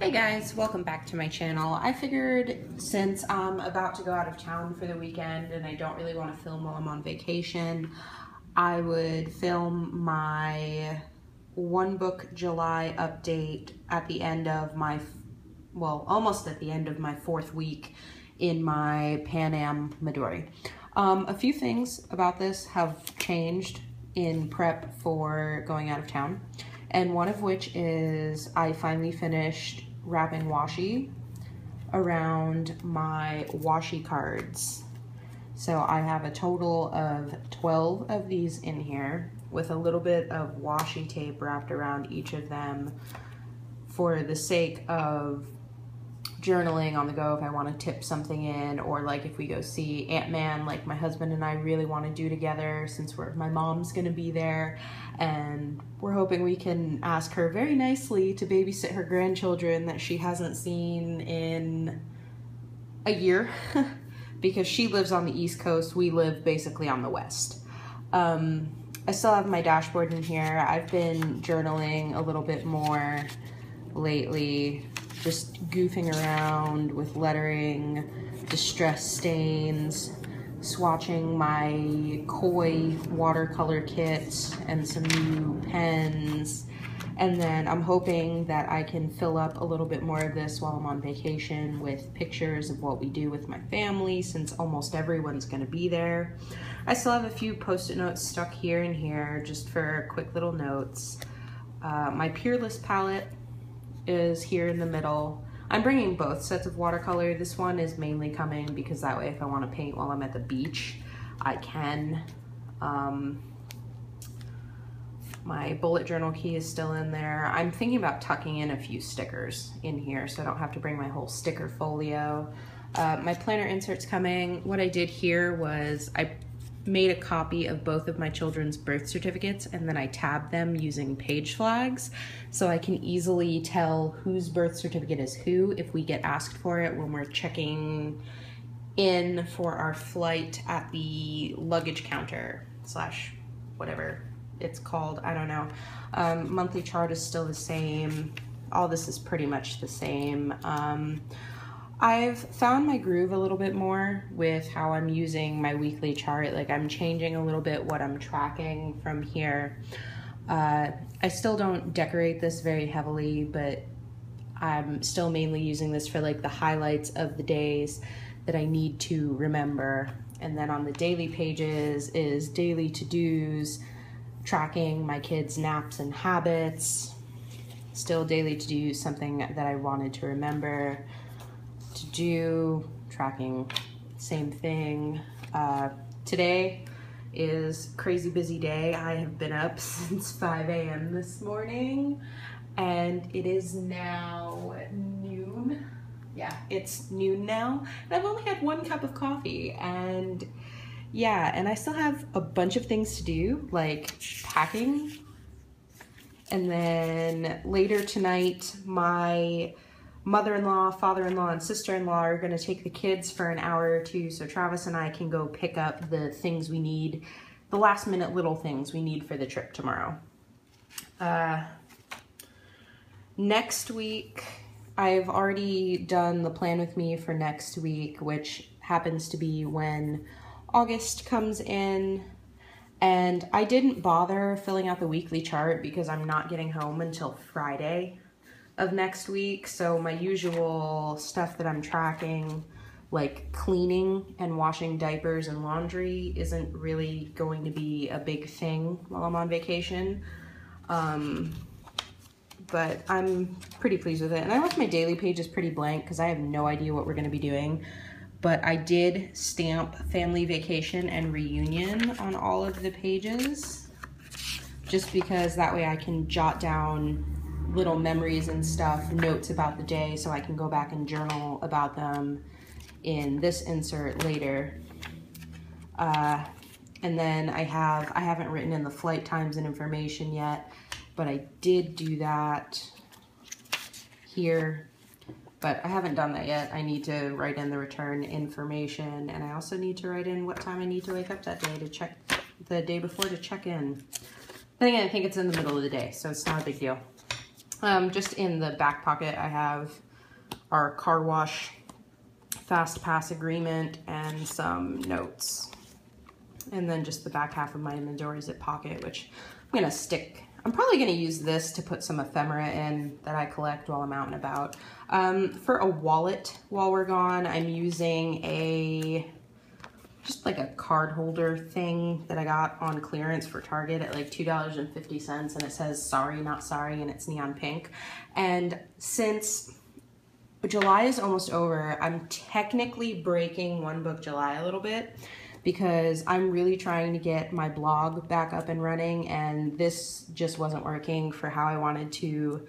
Hey guys, welcome back to my channel. I figured since I'm about to go out of town for the weekend and I don't really want to film while I'm on vacation, I would film my One Book July update at the end of my, well, almost at the end of my 4th week in my Pan Am Midori. A few things about this have changed in prep for going out of town, and one of which is I finally finished wrapping washi around my washi cards. So I have a total of 12 of these in here with a little bit of washi tape wrapped around each of them for the sake of journaling on the go if I want to tip something in, or like if we go see Ant-Man, like my husband and I really want to do together since my mom's gonna be there and we're hoping we can ask her very nicely to babysit her grandchildren that she hasn't seen in a year because she lives on the East Coast, we live basically on the West. I still have my dashboard in here. I've been journaling a little bit more lately, just goofing around with lettering, distress stains, swatching my Koi watercolor kit and some new pens. And then I'm hoping that I can fill up a little bit more of this while I'm on vacation with pictures of what we do with my family, since almost everyone's gonna be there. I still have a few post-it notes stuck here and here just for quick little notes. My Peerless palette is here in the middle. I'm bringing both sets of watercolor. This one is mainly coming because that way if I want to paint while I'm at the beach, I can. My bullet journal key is still in there. I'm thinking about tucking in a few stickers in here so I don't have to bring my whole sticker folio. My planner insert's coming. What I did here was I made a copy of both of my children's birth certificates and then I tabbed them using page flags so I can easily tell whose birth certificate is who if we get asked for it when we're checking in for our flight at the luggage counter slash whatever it's called, I don't know. Monthly chart is still the same. All this is pretty much the same. I've found my groove a little bit more with how I'm using my weekly chart. Like I'm changing a little bit what I'm tracking from here. I still don't decorate this very heavily, but I'm still mainly using this for like the highlights of the days that I need to remember. And then on the daily pages is daily to-dos, tracking my kids' naps and habits, still daily to-dos, something that I wanted to remember to do, tracking, same thing. Today is crazy busy day. I have been up since 5 a.m. this morning and it is now noon. Yeah, it's noon now and I've only had 1 cup of coffee, and yeah, and I still have a bunch of things to do, like packing. And then later tonight, my mother-in-law, father-in-law, and sister-in-law are gonna take the kids for an hour or two so Travis and I can go pick up the things we need, the last minute little things we need for the trip tomorrow. Next week, I've already done the plan with me for next week, which happens to be when August comes in. And I didn't bother filling out the weekly chart because I'm not getting home until Friday of next week, so my usual stuff that I'm tracking, like cleaning and washing diapers and laundry, isn't really going to be a big thing while I'm on vacation. But I'm pretty pleased with it. And I left my daily pages pretty blank because I have no idea what we're going to be doing. But I did stamp family vacation and reunion on all of the pages just because that way I can jot down little memories and stuff, notes about the day, so I can go back and journal about them in this insert later. And then I haven't written in the flight times and information yet, but I did do that here, but I haven't done that yet. I need to write in the return information, and I also need to write in what time I need to wake up that day to check the day before to check in. I think it's in the middle of the day, so it's not a big deal. Just in the back pocket, I have our car wash fast pass agreement and some notes. And then just the back half of my inventory zip pocket, which I'm gonna stick. I'm probably gonna use this to put some ephemera in that I collect while I'm out and about. For a wallet while we're gone, I'm using just like a card holder thing that I got on clearance for Target at like $2.50, and it says sorry, not sorry, and it's neon pink. And since July is almost over, I'm technically breaking One Book July a little bit because I'm really trying to get my blog back up and running, and this just wasn't working for how I wanted to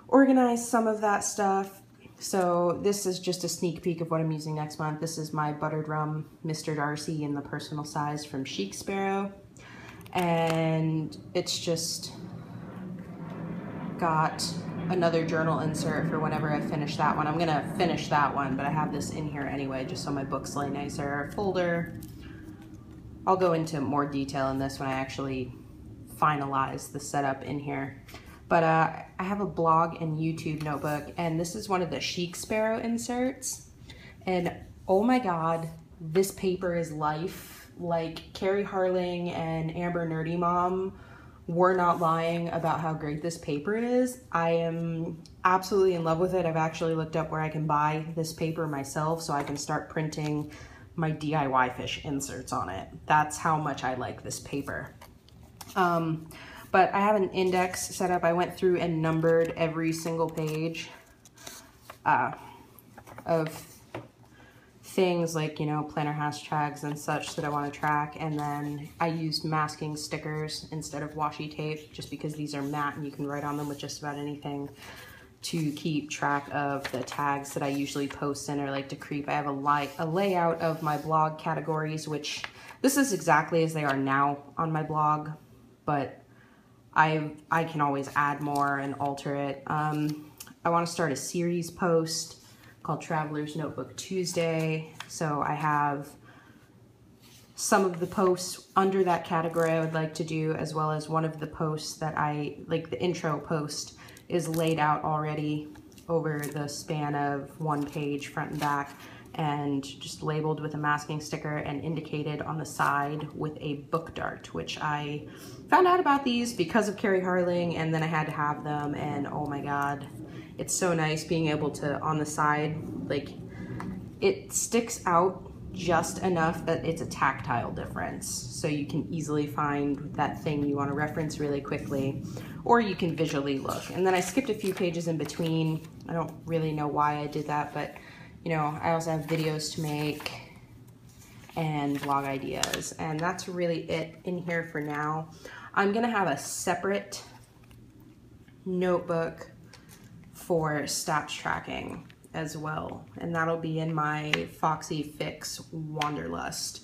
organize some of that stuff. So this is just a sneak peek of what I'm using next month. This is my buttered rum Mr. Darcy in the personal size from Chic Sparrow. And it's just got another journal insert for whenever I finish that one. I'm gonna finish that one, but I have this in here anyway, just so my books lay nicer. Folder. I'll go into more detail in this when I actually finalize the setup in here. But I have a blog and YouTube notebook, and this is one of the Chic Sparrow inserts. And oh my God, this paper is life. Like, Carrie Harling and Amber Nerdy Mom were not lying about how great this paper is. I am absolutely in love with it. I've actually looked up where I can buy this paper myself so I can start printing my DIY fish inserts on it. That's how much I like this paper. But I have an index set up. I went through and numbered every single page of things like, you know, planner hashtags and such that I want to track. And then I used masking stickers instead of washi tape, just because these are matte and you can write on them with just about anything, to keep track of the tags that I usually post in or like to creep. I have a layout of my blog categories, which this is exactly as they are now on my blog, but I can always add more and alter it. I want to start a series post called Traveler's Notebook Tuesday. So I have some of the posts under that category I would like to do, as well as one of the posts that like the intro post is laid out already over the span of one page front and back, and just labeled with a masking sticker and indicated on the side with a book dart, which I found out about these because of Carrie Harling, and then I had to have them, and oh my God, it's so nice being able to, on the side, like, it sticks out just enough that it's a tactile difference, so you can easily find that thing you want to reference really quickly, or you can visually look. And then I skipped a few pages in between. I don't really know why I did that, but you know, I also have videos to make and blog ideas, and that's really it in here for now. I'm gonna have a separate notebook for stats tracking as well, and that'll be in my Foxy Fix Wanderlust.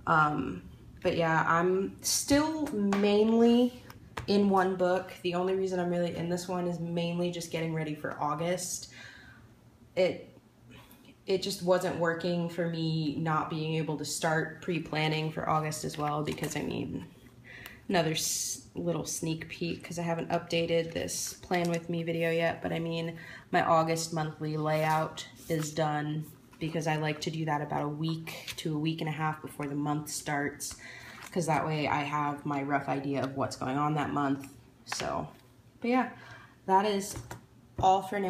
But yeah, I'm still mainly in one book. The only reason I'm really in this one is mainly just getting ready for August. It just wasn't working for me not being able to start pre-planning for August as well, because I mean, another little sneak peek, because I haven't updated this Plan With Me video yet, but I mean, my August monthly layout is done, because I like to do that about a week to a week and a half before the month starts, because that way I have my rough idea of what's going on that month. So, but yeah, that is all for now.